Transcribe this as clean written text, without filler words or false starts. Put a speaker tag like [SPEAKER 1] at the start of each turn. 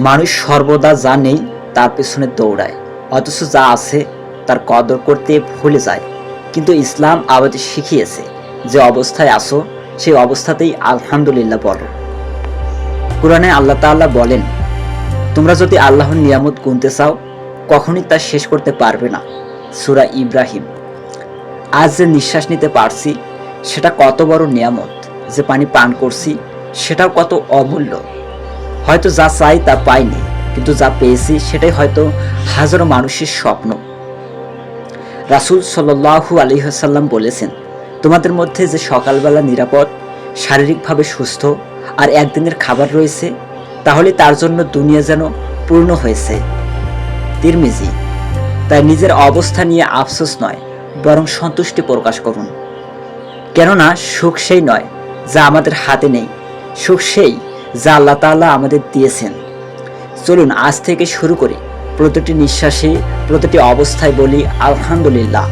[SPEAKER 1] মানুষ সর্বদা যা নেই তার পেছনে দৌড়ায়, অথচ যা আছে তার কদর করতে ভুলে যায়। কিন্তু ইসলাম আমাদের শিখিয়েছে যে অবস্থায় আসো সেই অবস্থাতেই আলহামদুলিল্লাহ বলো। কুরআনে আল্লাহ তাআলা বলেন, তোমরা যদি আল্লাহর নিয়ামত গুনতে চাও কখনই তা শেষ করতে পারবে না। সূরা ইব্রাহিম। আজ যে নিঃশ্বাস নিতে পারছি সেটা কত বড় নিয়ামত, যে পানি পান করছি সেটাও কত অমূল্য। হয়তো যা চাই তা পাইনি, কিন্তু যা পেয়েছি সেটাই হয়তো হাজারো মানুষের স্বপ্ন। রাসূল সাল্লাল্লাহু আলাইহি ওয়াসাল্লাম বলেছেন, তোমাদের মধ্যে যে সকালবেলা নিরাপদ, শারীরিকভাবে সুস্থ আর একদিনের খাবার রয়েছে, তাহলে তার জন্য দুনিয়া যেন পূর্ণ হয়েছে। তিরমিজি। তাই নিজের অবস্থা নিয়ে আফসোস নয়, বরং সন্তুষ্টি প্রকাশ করুন। কেননা সুখ সেই নয় যা আমাদের হাতে নেই, সুখ সেই যা আল্লাহ তাআলা আমাদের দিয়েছেন। চলুন আজ থেকে শুরু করি প্রতিটি নিঃশ্বাসে, প্রতিটি অবস্থায় বলি আলহামদুলিল্লাহ।